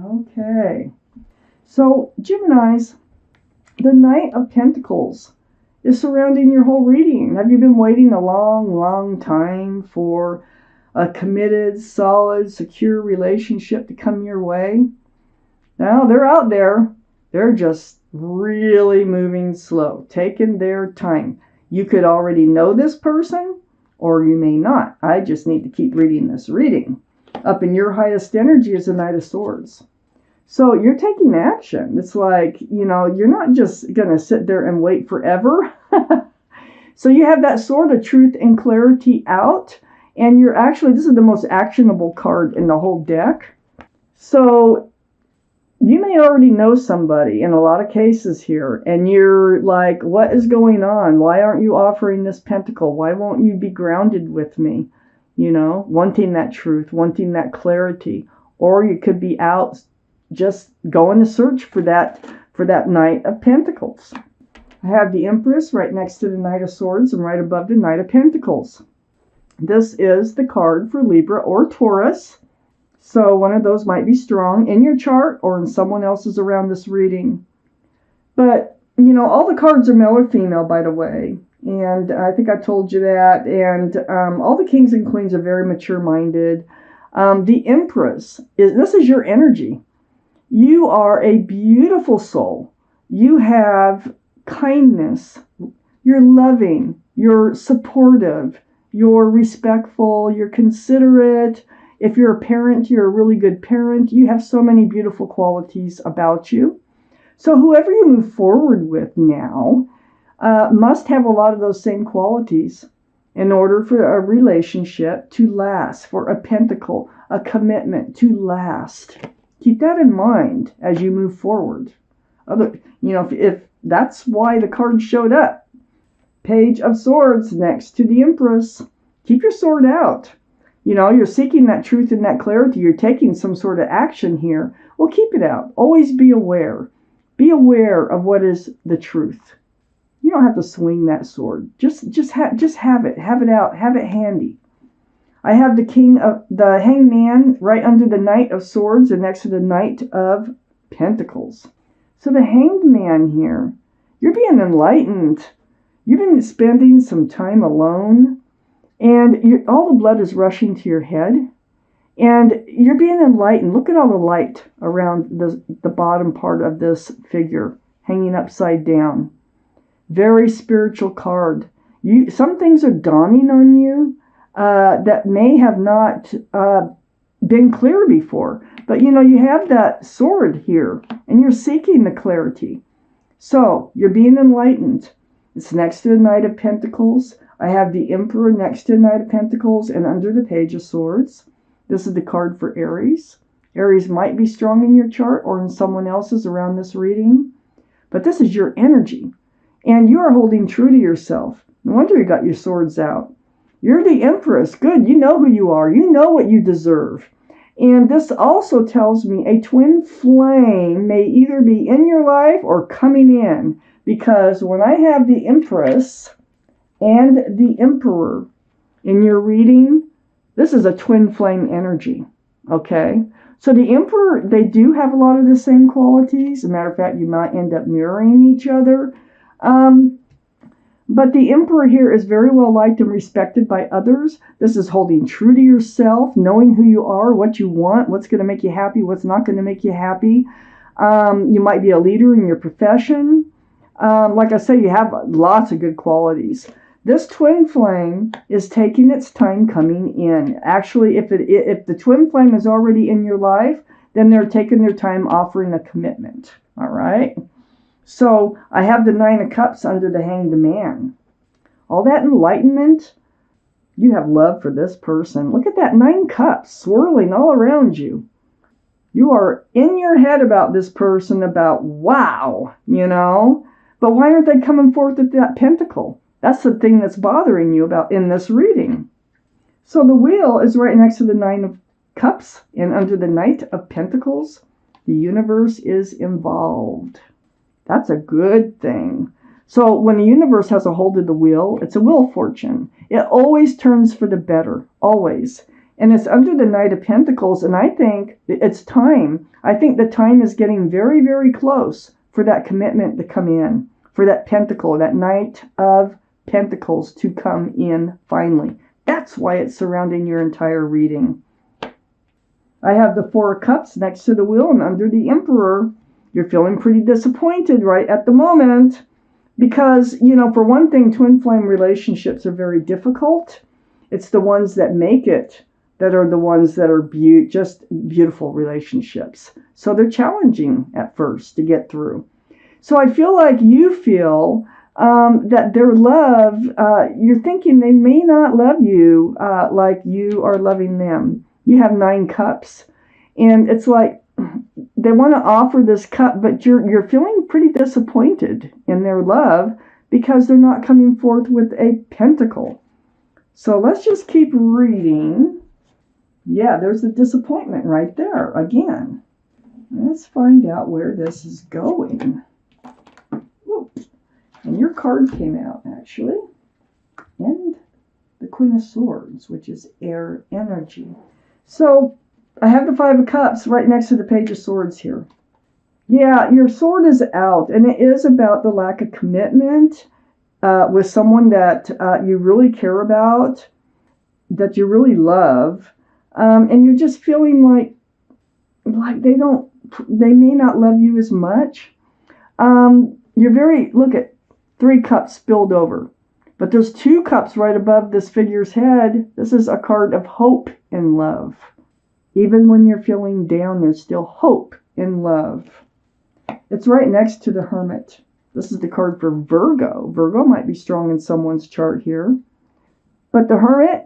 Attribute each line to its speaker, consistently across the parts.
Speaker 1: Okay. So, Geminis, the Knight of Pentacles is surrounding your whole reading. Have you been waiting a long, long time for a committed, solid, secure relationship to come your way? Now, they're out there. They're just really moving slow, taking their time. You could already know this person, or you may not. I just need to keep reading this reading. Up in your highest energy is the Knight of Swords. So you're taking action. It's like, you're not just going to sit there and wait forever. So you have that sword of truth and clarity out. And you're actually, this is the most actionable card in the whole deck. So you may already know somebody in a lot of cases here. And you're like, what is going on? Why aren't you offering this pentacle? Why won't you be grounded with me? Wanting that truth, wanting that clarity. Or you could be out just going to search for that Knight of Pentacles. I have the Empress right next to the Knight of Swords and right above the Knight of Pentacles. This is the card for Libra or Taurus. So one of those might be strong in your chart or in someone else's around this reading. But, all the cards are male or female, by the way. And I think I told you that. And all the kings and queens are very mature-minded. The Empress, this is your energy. You are a beautiful soul. You have kindness. You're loving. You're supportive. You're respectful. You're considerate. If you're a parent, you're a really good parent. You have so many beautiful qualities about you. So whoever you move forward with now must have a lot of those same qualities in order for a relationship to last, for a pentacle, a commitment to last. Keep that in mind as you move forward. If that's why the card showed up. Page of Swords next to the Empress. Keep your sword out. You're seeking that truth and that clarity. You're taking some sort of action here. Well, keep it out. Always be aware. Be aware of what is the truth. You don't have to swing that sword. Just have it. Have it out. Have it handy. I have the Hangman right under the Knight of Swords and next to the Knight of Pentacles. So the Hanged Man here, you're being enlightened. You've been spending some time alone, and all the blood is rushing to your head, and you're being enlightened. Look at all the light around the bottom part of this figure, hanging upside down. Very spiritual card. Some things are dawning on you that may have not been clear before. But you have that sword here, and you're seeking the clarity. So you're being enlightened. It's next to the Knight of Pentacles. I have the Emperor next to the Knight of Pentacles and under the Page of Swords. This is the card for Aries. Aries might be strong in your chart or in someone else's around this reading. But this is your energy. And you are holding true to yourself. No wonder you got your swords out. You're the Empress. Good. You know who you are. You know what you deserve. And this also tells me a twin flame may either be in your life or coming in. Because when I have the Empress and the Emperor in your reading, this is a twin flame energy. Okay? So the Emperor, they do have a lot of the same qualities. As a matter of fact, you might end up mirroring each other. But the Emperor here is very well liked and respected by others. This is holding true to yourself, knowing who you are, what you want, what's going to make you happy, what's not going to make you happy. You might be a leader in your profession. Like I say, you have lots of good qualities. This twin flame is taking its time coming in. Actually, if the twin flame is already in your life, then they're taking their time offering a commitment. All right? So I have the Nine of Cups under the Hanged Man. All that enlightenment, you have love for this person. Look at that 9 cups swirling all around you. You are in your head about this person, about wow, But why aren't they coming forth with that pentacle? That's the thing that's bothering you about in this reading. So the Wheel is right next to the 9 of Cups and under the Knight of Pentacles. The universe is involved. That's a good thing. So when the universe has a hold of the wheel, it's a wheel of fortune. It always turns for the better, always. And it's under the Knight of Pentacles, and I think it's time. I think the time is getting very, very close for that commitment to come in, for that pentacle, that Knight of Pentacles to come in finally. That's why it's surrounding your entire reading. I have the Four of Cups next to the Wheel, and under the Emperor, you're feeling pretty disappointed right at the moment. Because, you know, for one thing, twin flame relationships are very difficult. It's the ones that make it that are the ones that are just beautiful relationships. So they're challenging at first to get through. So I feel like you feel that their love, you're thinking they may not love you like you are loving them. You have 9 cups. And it's like they want to offer this cup, but you're feeling pretty disappointed in their love because they're not coming forth with a pentacle. So let's just keep reading. Yeah, there's the disappointment right there again. Let's find out where this is going. Ooh. And your card came out, actually. And the Queen of Swords, which is air energy. So I have the Five of Cups right next to the Page of Swords here. Yeah, your sword is out, and it is about the lack of commitment with someone that you really care about, that you really love, and you're just feeling like they may not love you as much. Look at 3 cups spilled over, but there's 2 cups right above this figure's head. This is a card of hope and love. Even when you're feeling down, there's still hope in love. It's right next to the Hermit. This is the card for Virgo. Virgo might be strong in someone's chart here. But the Hermit,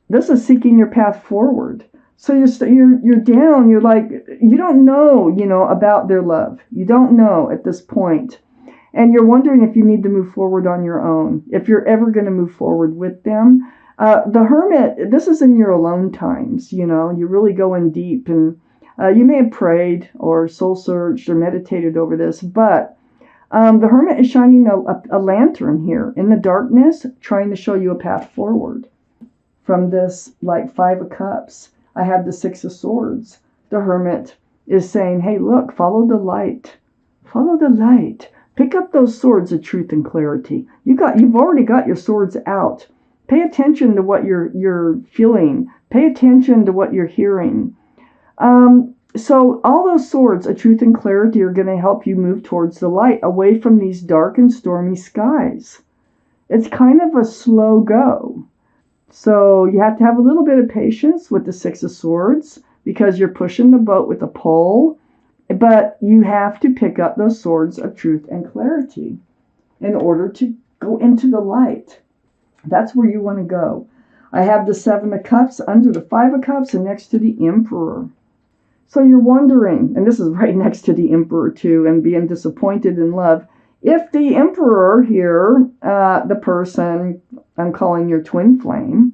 Speaker 1: this is seeking your path forward. So you're down. You're like, you don't know, about their love. You don't know at this point. And you're wondering if you need to move forward on your own. If you're ever going to move forward with them. The Hermit, this is in your alone times, you're really going deep, and you may have prayed or soul searched or meditated over this, but the Hermit is shining a lantern here in the darkness, trying to show you a path forward. From this, like, 5 of Cups, I have the 6 of Swords. The Hermit is saying, hey, look, follow the light. Follow the light. Pick up those swords of truth and clarity. You've already got your swords out. Pay attention to what you're feeling. Pay attention to what you're hearing. So all those swords of truth and clarity are going to help you move towards the light, away from these dark and stormy skies. It's kind of a slow go. So you have to have a little bit of patience with the 6 of Swords because you're pushing the boat with a pole. But you have to pick up those swords of truth and clarity in order to go into the light. That's where you want to go. I have the 7 of Cups under the 5 of Cups and next to the Emperor. So you're wondering, and this is right next to the Emperor too, and being disappointed in love, if the Emperor here, the person I'm calling your twin flame,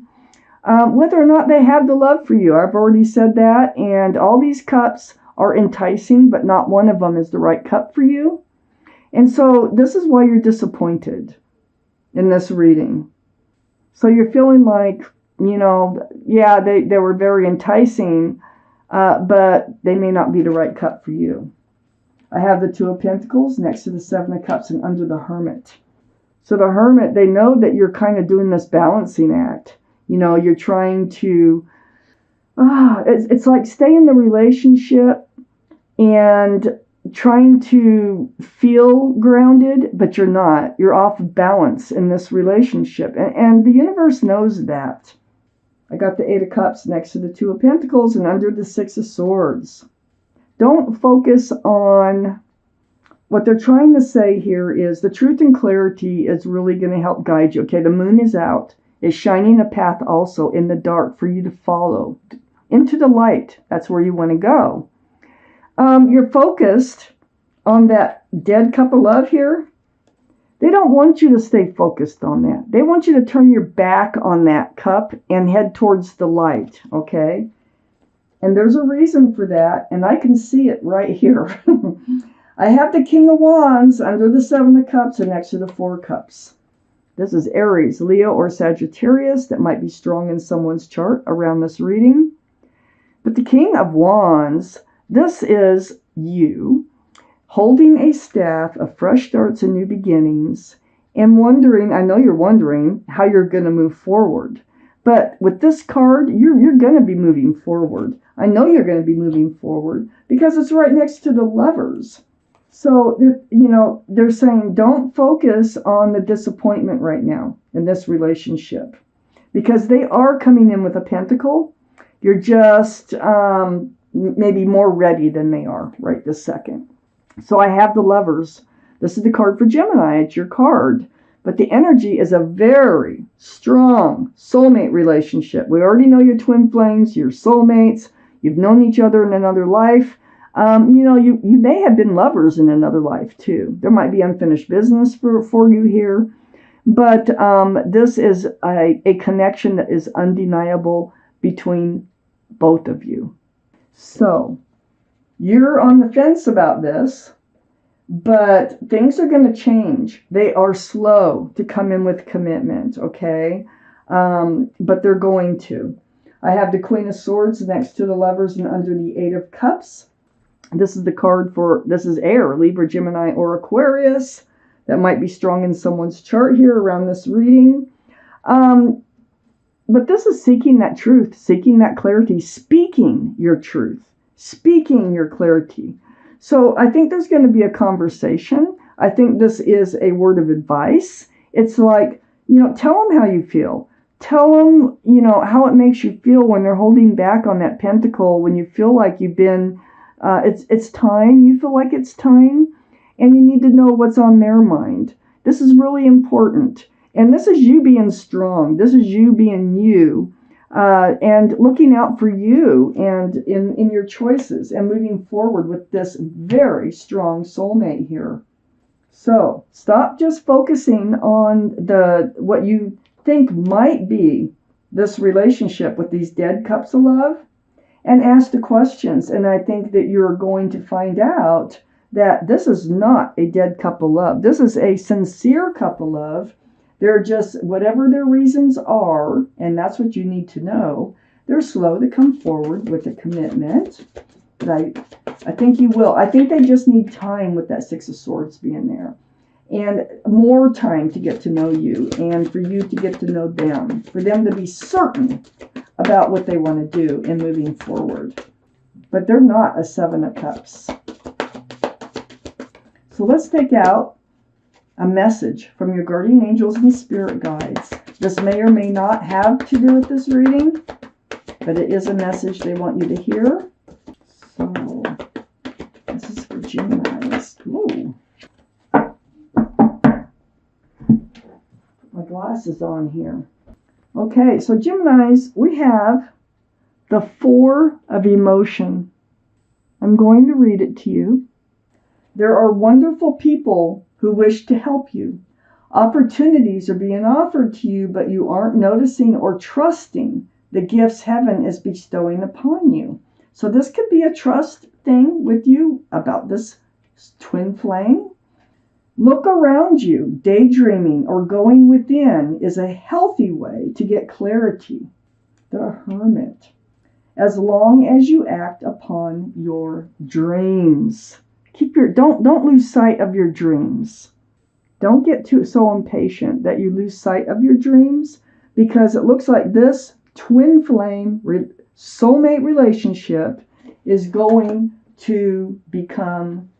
Speaker 1: whether or not they have the love for you. I've already said that, and all these cups are enticing, but not one of them is the right cup for you. And so this is why you're disappointed in this reading. So you're feeling like, yeah, they were very enticing, but they may not be the right cup for you. I have the 2 of Pentacles next to the 7 of Cups and under the Hermit. So the Hermit, they know that you're kind of doing this balancing act. You're trying to, it's like stay in the relationship and trying to feel grounded, but you're not. You're off balance in this relationship. And the universe knows that. I got the 8 of Cups next to the 2 of Pentacles and under the 6 of Swords. Don't focus on what they're trying to say here is the truth and clarity is really going to help guide you. Okay, the moon is out. It's shining a path also in the dark for you to follow into the light. That's where you want to go. You're focused on that dead cup of love here. They don't want you to stay focused on that. They want you to turn your back on that cup and head towards the light, okay? And there's a reason for that, and I can see it right here. I have the King of Wands under the 7 of Cups and next to the 4 of Cups. This is Aries, Leo, or Sagittarius. That might be strong in someone's chart around this reading. But the King of Wands, this is you holding a staff of fresh starts and new beginnings and wondering, I know you're wondering how you're going to move forward. But with this card, you're going to be moving forward. I know you're going to be moving forward because it's right next to the Lovers. So, they're saying don't focus on the disappointment right now in this relationship because they are coming in with a pentacle. You're just maybe more ready than they are right this second. So I have the Lovers. This is the card for Gemini. It's your card. But the energy is a very strong soulmate relationship. We already know your twin flames, your soulmates. You've known each other in another life. You may have been lovers in another life too. There might be unfinished business for you here. But this is a connection that is undeniable between both of you. So you're on the fence about this, but things are going to change. They are slow to come in with commitment, okay? But they're going to. I have the Queen of Swords next to the Lovers and under the Eight of Cups. This is the card for, this is air, Libra, Gemini, or Aquarius. That might be strong in someone's chart here around this reading. But this is seeking that truth, seeking that clarity, speaking your truth, speaking your clarity. So I think there's going to be a conversation. I think this is a word of advice. It's like, tell them how you feel. Tell them, how it makes you feel when they're holding back on that pentacle, when you feel like you've been, it's time. You feel like it's time, and you need to know what's on their mind. This is really important. And this is you being strong. This is you being you, and looking out for you and in your choices and moving forward with this very strong soulmate here. So stop just focusing on what you think might be this relationship with these dead cups of love and ask the questions. And I think that you're going to find out that this is not a dead cup of love. This is a sincere cup of love. They're just, whatever their reasons are, and that's what you need to know, they're slow to come forward with a commitment. But I think you will. I think they just need time with that Six of Swords being there. And more time to get to know you and for you to get to know them. For them to be certain about what they want to do in moving forward. But they're not a Seven of Cups. So let's take out a message from your guardian angels and spirit guides. This may or may not have to do with this reading, but it is a message they want you to hear. So this is for Geminis. Ooh. My glasses on here. Okay, so Geminis, we have the Four of Emotion. I'm going to read it to you. There are wonderful people who wish to help you. Opportunities are being offered to you, but you aren't noticing or trusting the gifts heaven is bestowing upon you. So this could be a trust thing with you about this twin flame. Look around you. Daydreaming or going within is a healthy way to get clarity. The Hermit. As long as you act upon your dreams. Don't lose sight of your dreams. Don't get so impatient that you lose sight of your dreams, because it looks like this twin flame soulmate relationship is going to become,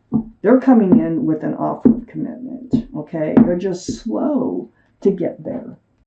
Speaker 1: they're coming in with an offer of commitment. Okay, they're just slow to get there.